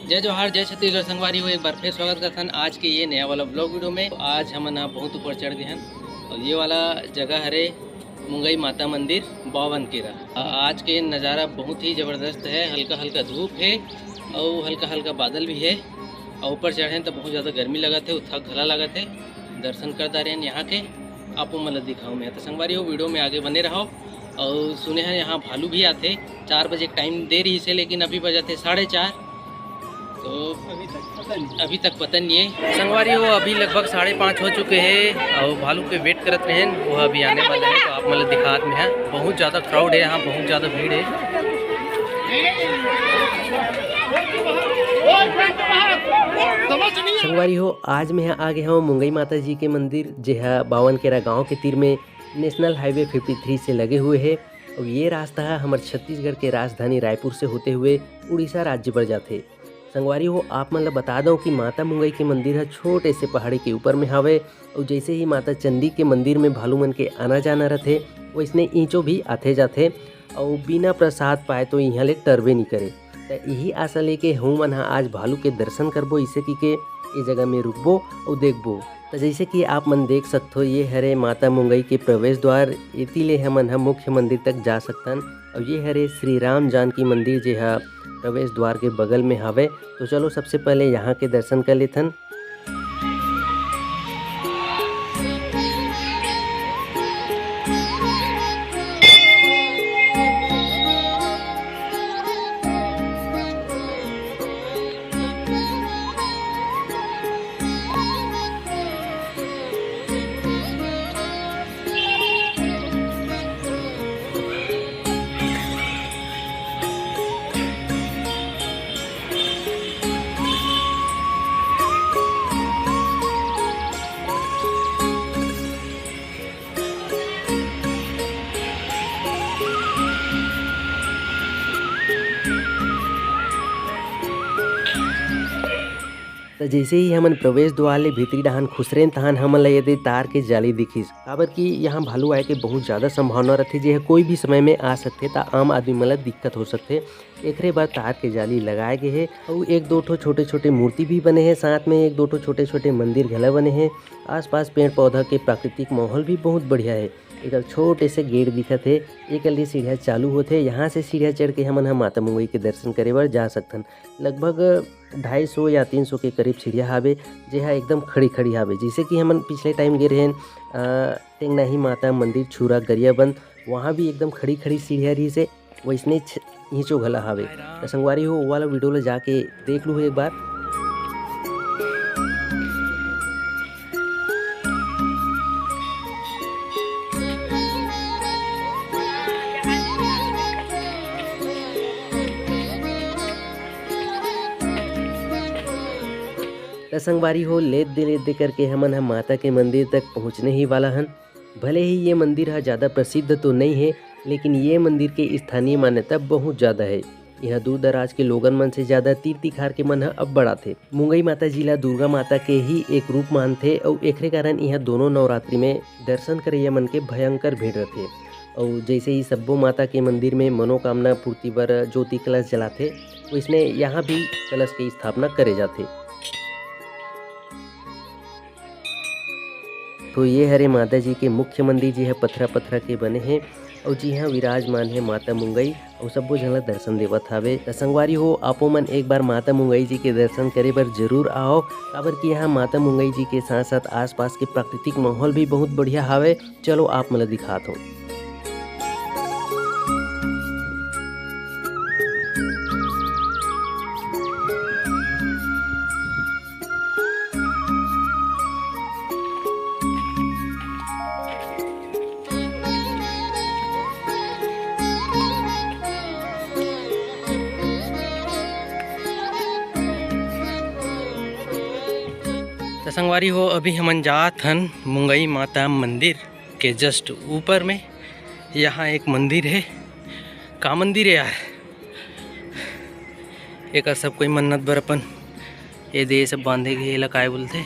जय जोहार जय छत्तीसगढ़ संगवारी हो। एक बार फिर स्वागत करते हैं आज के ये नया वाला ब्लॉग वीडियो में। आज हम ना बहुत ऊपर चढ़ गए हैं और ये वाला जगह हरे मुंगई माता मंदिर बावन केरा। आज के नज़ारा बहुत ही ज़बरदस्त है। हल्का हल्का धूप है और हल्का हल्का बादल भी है और ऊपर चढ़े तो बहुत ज़्यादा गर्मी लगा थे, थक घला लगा थे। दर्शन करता रहे यहाँ के आपको मतलब दिखाऊँ मैं तो संगवारी हो। वीडियो में आगे बने रहो और सुने हैं यहाँ भालू भी आते। 4 बजे टाइम दे रही से, लेकिन अभी बजा थे 4:30, तो अभी तक पता नहीं है संगवारी हो। अभी लगभग 5:30 हो चुके हैं और भालू के वेट करते रहे वो अभी आने वाला है। तो आप मतलब दिखात में है बहुत ज़्यादा क्राउड है यहाँ, बहुत ज़्यादा भीड़ है। संगवारी हो आज मैं आ गया हूँ मुंगई माता जी के मंदिर जो है बावन केरा गाँव के तीर में नेशनल हाईवे 53 से लगे हुए है। और ये रास्ता है हमारे छत्तीसगढ़ के राजधानी रायपुर से होते हुए उड़ीसा राज्य पर जाते। संगवारी हो आप मतलब बता दो कि माता मुंगई के मंदिर है छोटे से पहाड़ी के ऊपर में हवे। और जैसे ही माता चंडी के मंदिर में भालू मन के आना जाना रहते वैसने ईंचो भी आते जाते और बिना प्रसाद पाए तो यहाँ ले टरबे नहीं करे। तो यही आशा लेके हूँ मन आज भालू के दर्शन करबो, इसे की के ये जगह में रुकबो और देखबो। तो जैसे कि आप मन देख सकते हो ये हरे माता मुंगई के प्रवेश द्वार, इति ले हमन हम मुख्य मंदिर तक जा सकतन। और ये हरे श्री राम जानकी मंदिर जो है प्रवेश द्वार के बगल में हवे। तो चलो सबसे पहले यहाँ के दर्शन कर लेथन। तो जैसे ही हमन प्रवेश द्वार ले भीतरी डहान खुसरेन तहान हमन ला यदि तार के जाली दिखिस, काबर कि यहाँ भालू आए के बहुत ज़्यादा संभावना रहती है। कोई भी समय में आ सकते ता आम आदमी मन ला दिक्कत हो सकते। एकरे बाद तार के जाली लगाए गए है और 1-2 ठो छोटे छोटे मूर्ति भी बने हैं, साथ में 1-2 ठो छोटे छोटे मंदिर घला बने हैं। आसपास पेड़ पौधा के प्राकृतिक माहौल भी बहुत बढ़िया है। एक छोटे से गेट दिखत है, एक लिए सीढ़िया चालू होते। यहाँ से सीढ़िया चढ़ के हमन माता मुंगई के दर्शन करे बर जा सकथन। लगभग 250 या 300 के करीब सीढ़िया हावे जेहा एकदम खड़ी खड़ी हावे। जैसे कि हमन पिछले टाइम गे रहें टेंगनाही माता मंदिर छुरा गरियाबंद, वहाँ भी एकदम खड़ी खड़ी सीढ़िया रही से वैसने नीचो घला हावे। तो संगवारी हो वाला वीडियो ला जाके देख लूँ एक बार। संगवारी हो लेत दे करके हमन हम माता के मंदिर तक पहुंचने ही वाला हन। भले ही ये मंदिर है ज़्यादा प्रसिद्ध तो नहीं है, लेकिन ये मंदिर के स्थानीय मान्यता बहुत ज़्यादा है। यह दूर दराज के लोगन मन से ज़्यादा तीर तिखार के मन अब बड़ा थे। मुंगई माता जिला दुर्गा माता के ही एक रूप मानते और एकरे कारण यह दोनों नवरात्रि में दर्शन करे मन के भयंकर भीड़ रहते। और जैसे ही सब्बो माता के मंदिर में मनोकामना पूर्ति बर ज्योति कलश जलाते, वैसने यहाँ भी कलश की स्थापना करे जाते। तो ये हरे माता जी के मुख्य मंदिर जी है पत्थरा के बने हैं और जी हाँ विराजमान है माता मुंगई और सबो झन ला दर्शन देवत हावे। तो संगवारी हो आपो मन एक बार माता मुंगई जी के दर्शन करे बर जरूर आओ, काबर कि यहाँ माता मुंगई जी के साथ साथ आसपास के प्राकृतिक माहौल भी बहुत बढ़िया हावे। चलो आप मन ला दिखात हो। तो संगवारी हो अभी हमन जात हन मुंगई माता मंदिर के जस्ट ऊपर में। यहाँ एक मंदिर है। का मंदिर है यार, एक सब कोई मन्नत बर अपन ये दे सब बांधे गए ला काय बोलते।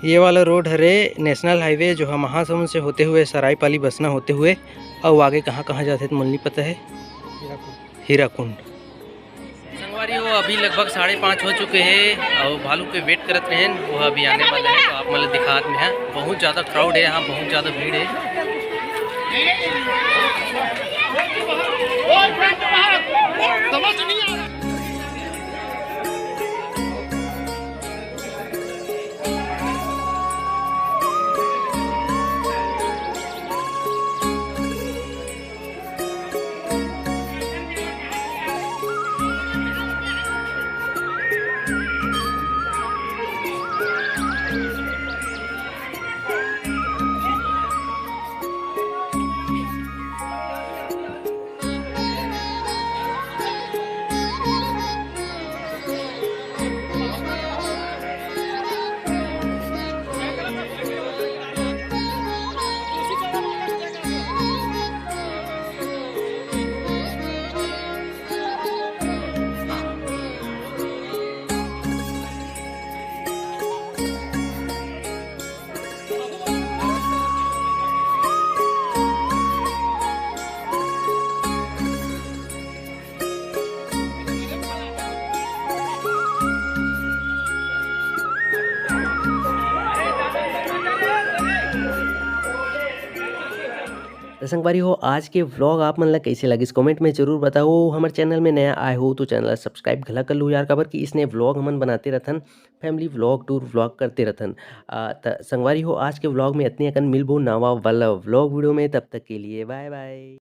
ये वाला रोड हरे नेशनल हाईवे जो है महासमुंद से होते हुए सरायपाली बसना होते हुए और आगे कहाँ कहाँ जाते तो मन नहीं पता है। हीराकुंड संगवारी हो अभी लगभग 5:30 हो चुके हैं और भालू के वेट करते हैं वो अभी आने वाला है। तो आप मतलब दिखात में है बहुत ज़्यादा क्राउड है यहाँ, बहुत ज़्यादा भीड़ है। तो संगवारी हो आज के व्लॉग आप मन ला कैसे लगिस कमेंट में जरूर बताओ। हमारे चैनल में नया आए हो तो चैनल सब्सक्राइब घला कर लो यार, काबर कि इसने व्लॉग हमन बनाते रहथन, फैमिली व्लॉग टूर व्लॉग करते रहथन। त संगवारी हो आज के व्लॉग में इतने अकन मिलबो नवा वाला व्लॉग वीडियो में, तब तक के लिए बाय बाय।